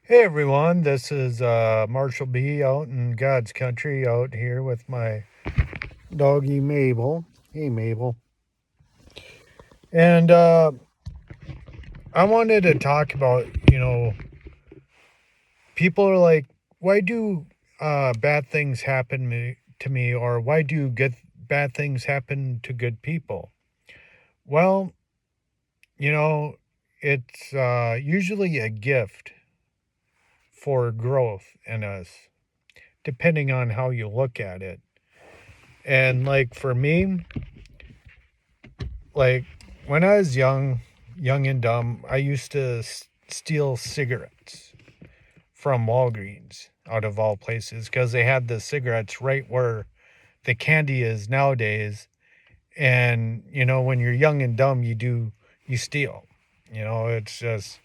Hey everyone, this is Marshall B out in God's country out here with my doggy Mabel. Hey Mabel. And I wanted to talk about, people are like, why do bad things to me, or why do bad things happen to good people? Well, you know, it's usually a gift for growth in us, depending on how you look at it. And like for me, like when I was young and dumb, I used to steal cigarettes from Walgreens out of all places because they had the cigarettes right where the candy is nowadays. And when you're young and dumb, you steal. It's just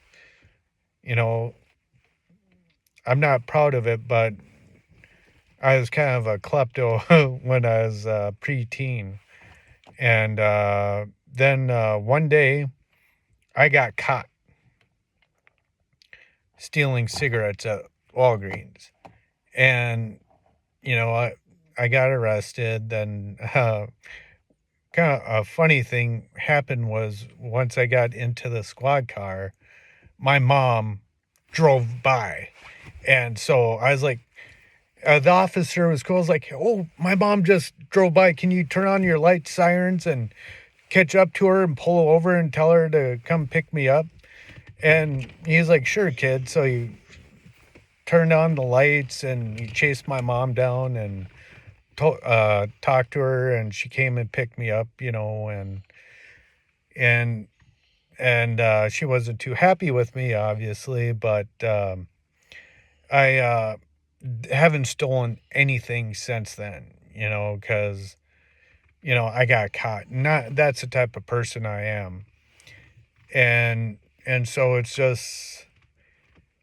you know I'm not proud of it, but I was kind of a klepto when I was preteen, and then one day I got caught stealing cigarettes at Walgreens. And, I got arrested. Then, kind of a funny thing happened was once I got into the squad car, my mom drove by. And so I was like, the officer was cool. I was like, oh, my mom just drove by. Can you turn on your light sirens and catch up to her and pull over and tell her to come pick me up? And he's like, sure, kid. So he turned on the lights and he chased my mom down and talked to her, and she came and picked me up, and she wasn't too happy with me, obviously, but I haven't stolen anything since then, because I got caught. Not That's the type of person I am, and so it's just,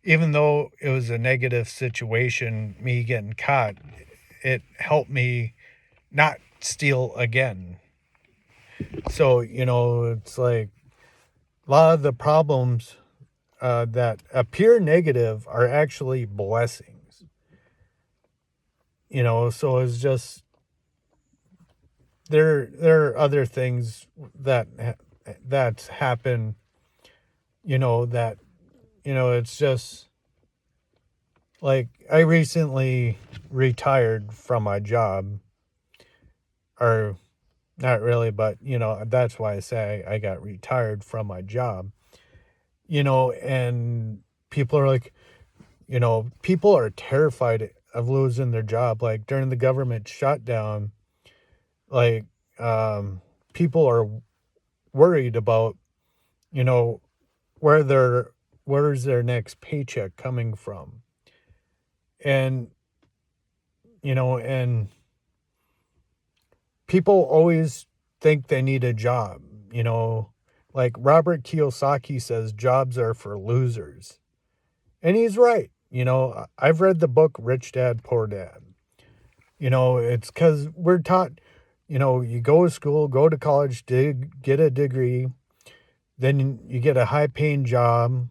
even though it was a negative situation, me getting caught, it helped me not steal again. So, it's like a lot of the problems that appear negative are actually blessings. So it's just, there are other things that's happened, that, it's just like I recently retired from my job, or not really, but that's why I say I got retired from my job. And people are like, people are terrified of losing their job. Like during the government shutdown, like people are worried about, you know, where their where's their next paycheck coming from. And and people always think they need a job, like Robert Kiyosaki says jobs are for losers. And he's right. I've read the book Rich Dad, Poor Dad. It's because we're taught, you go to school, go to college, get a degree, then you get a high paying job,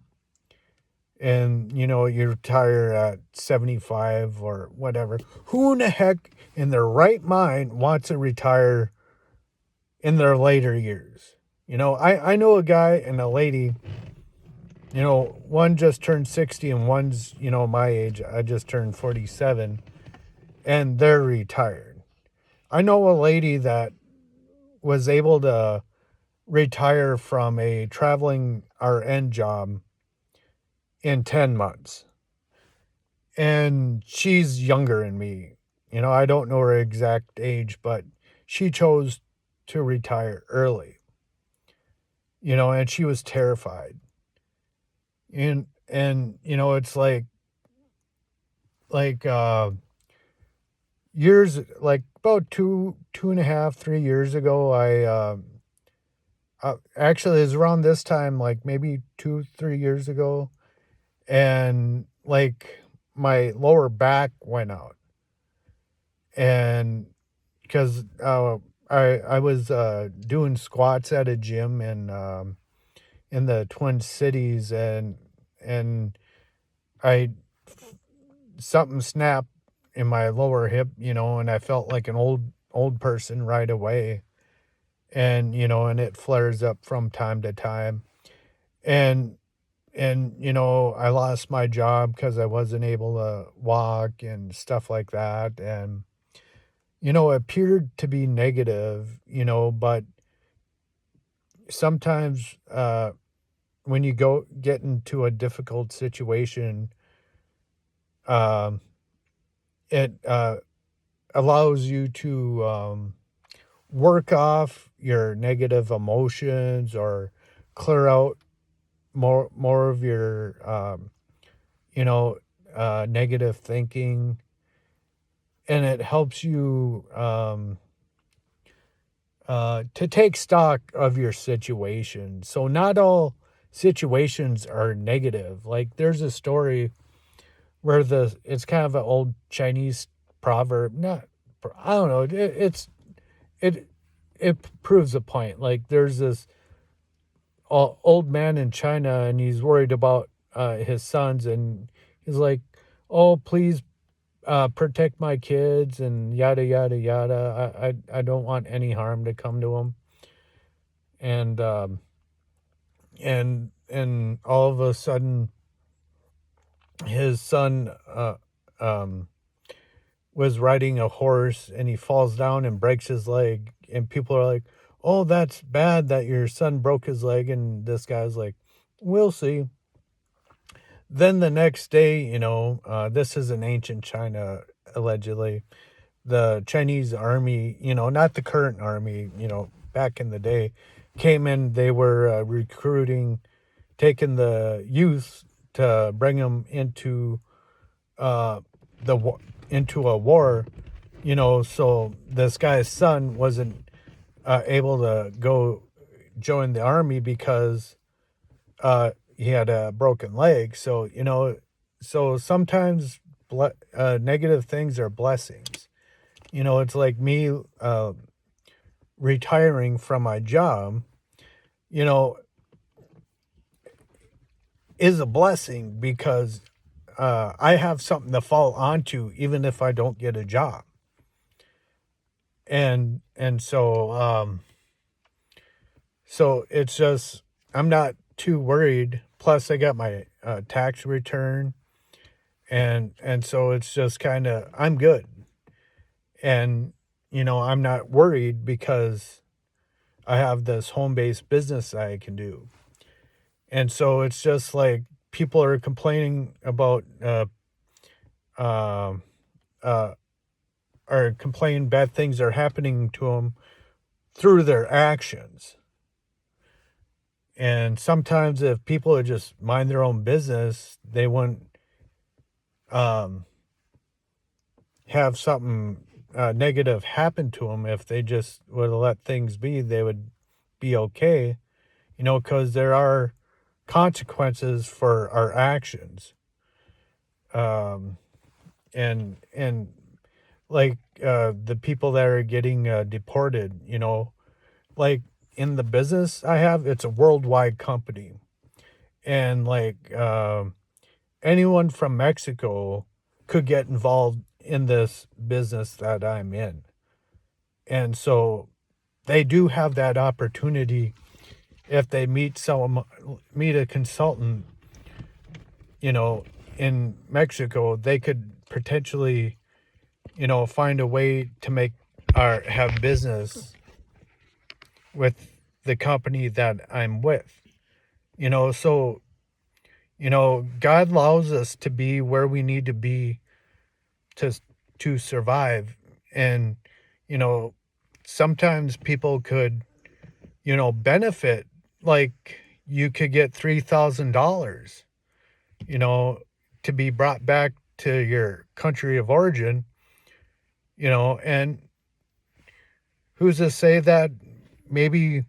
and, you retire at 75 or whatever. Who in the heck in their right mind wants to retire in their later years? I know a guy and a lady. One just turned 60 and one's, my age. I just turned 47, and they're retired. I know a lady that was able to retire from a traveling RN job in 10 months. And she's younger than me. I don't know her exact age, but she chose to retire early, and she was terrified. And it's like years, like about two and a half, 3 years ago, actually it was around this time, like maybe 2, 3 years ago, and like my lower back went out, and because I was doing squats at a gym in the Twin Cities, and I something snapped in my lower hip, and I felt like an old person right away. And and it flares up from time to time. And I lost my job because I wasn't able to walk and stuff like that. And it appeared to be negative, but sometimes when you get into a difficult situation, um, it allows you to work off your negative emotions or clear out more of your you know negative thinking, and it helps you to take stock of your situation. So not all situations are negative. Like there's a story where it's kind of an old Chinese proverb. Not, I don't know. It it proves a point. Like there's this old man in China, and he's worried about his sons, and he's like, "Oh, please protect my kids," and yada yada yada. I don't want any harm to come to them. And and all of a sudden, his son um, was riding a horse, and he falls down and breaks his leg, and people are like, "Oh, that's bad that your son broke his leg," and this guy's like, "We'll see." Then the next day, this is in ancient China, allegedly. The Chinese army, not the current army, back in the day, came in. They were recruiting, taking the youth to bring them into uh, into a war. So this guy's son wasn't able to go join the army because he had a broken leg. So so sometimes negative things are blessings. It's like me retiring from my job, you know, is a blessing because I have something to fall onto even if I don't get a job. And so it's just, I'm not too worried. Plus I got my tax return, and so it's just kind of, I'm good. And I'm not worried because I have this home-based business that I can do. And so it's just like people are complaining about uh, uh, are complaining bad things are happening to them through their actions. And sometimes if people would just mind their own business, they wouldn't um, have something negative happen to them. If they just would let things be, they would be okay, because there are consequences for our actions. Um, and like the people that are getting deported, like in the business I have, it's a worldwide company. And like anyone from Mexico could get involved in this business that I'm in. And so they do have that opportunity if they meet a consultant, in Mexico, they could potentially, find a way to make or have business with the company that I'm with. So, God allows us to be where we need to be to survive. And, you know, sometimes people could, benefit. Like you could get $3,000, to be brought back to your country of origin, and who's to say that maybe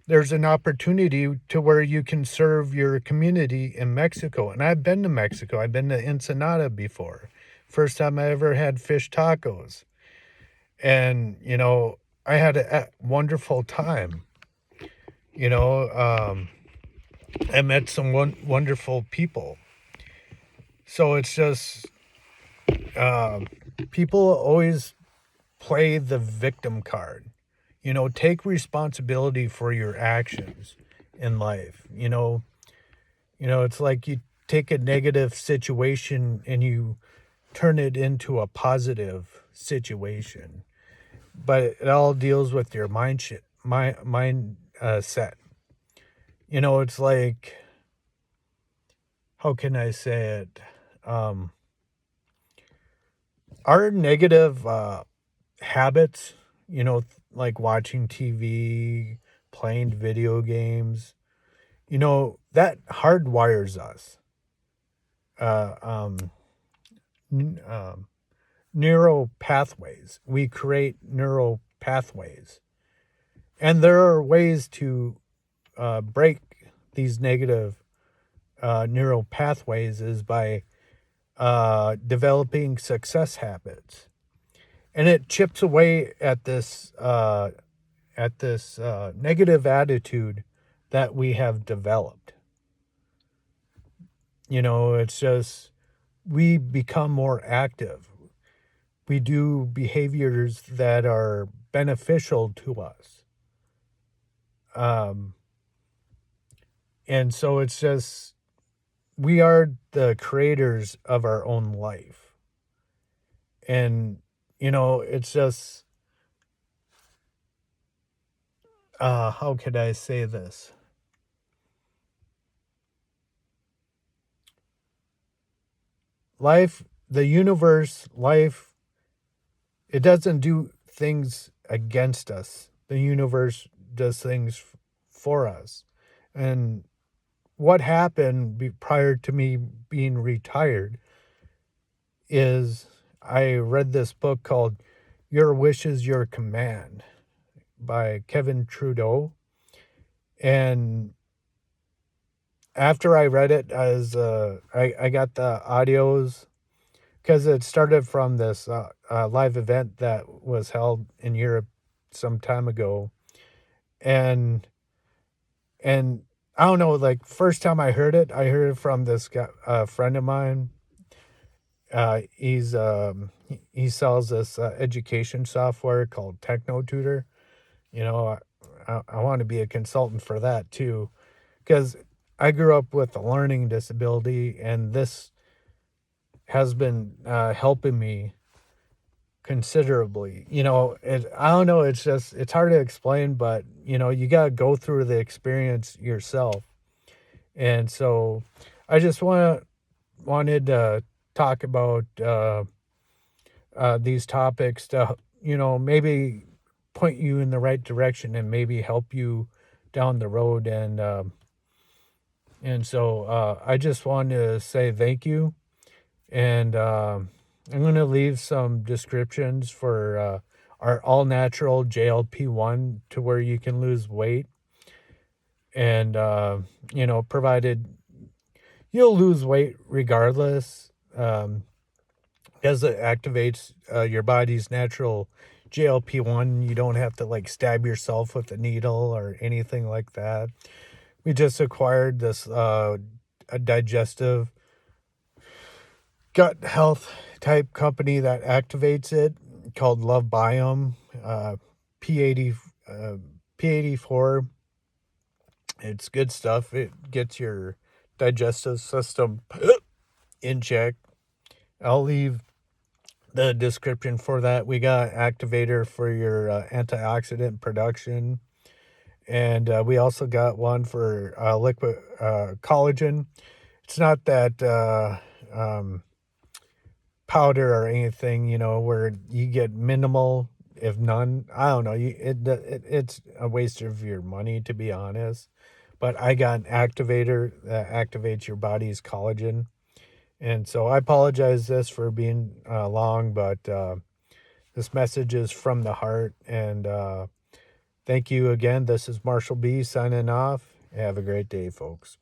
there's an opportunity to where you can serve your community in Mexico. And I've been to Mexico. I've been to Ensenada before. First time I ever had fish tacos. And, I had a wonderful time. You know, I met some wonderful people. So it's just people always play the victim card. Take responsibility for your actions in life. It's like you take a negative situation and you turn it into a positive situation. But it all deals with your mind set. It's like, how can I say it? Um, our negative habits, like watching TV, playing video games, that hardwires us. Uh, um, neural pathways. We create neural pathways. And there are ways to break these negative neural pathways is by developing success habits. And it chips away at this negative attitude that we have developed. It's just we become more active. We do behaviors that are beneficial to us. And so it's just we are the creators of our own life. And it's just how could I say this? Life, the universe, life, it doesn't do things against us. The universe does things for us. And what happened prior to me being retired is I read this book called Your Wish is Your Command by Kevin Trudeau. And after I read it, I got the audios because it started from this live event that was held in Europe some time ago, and I don't know, like first time I heard it from this guy, friend of mine. He sells this education software called Techno Tutor. I want to be a consultant for that too, because I grew up with a learning disability, and this has been helping me considerably. I don't know. It's hard to explain, but you got to go through the experience yourself. And so I just wanted to talk about these topics to, maybe point you in the right direction and maybe help you down the road. And so I just wanted to say thank you. And I'm going to leave some descriptions for our all natural JLP-1 to where you can lose weight. And, provided you'll lose weight regardless, because it activates your body's natural JLP-1. You don't have to like stab yourself with a needle or anything like that. We just acquired this a digestive gut health type company that activates it called MindBody P80 P84. It's good stuff. It gets your digestive system in check. I'll leave the description for that. We got Activator for your antioxidant production. And we also got one for liquid collagen. It's not that powder or anything, where you get minimal, if none. I don't know. It's a waste of your money, to be honest. But I got an activator that activates your body's collagen. And so I apologize this for being long, but this message is from the heart. And thank you again. This is Marshall B signing off. Have a great day, folks.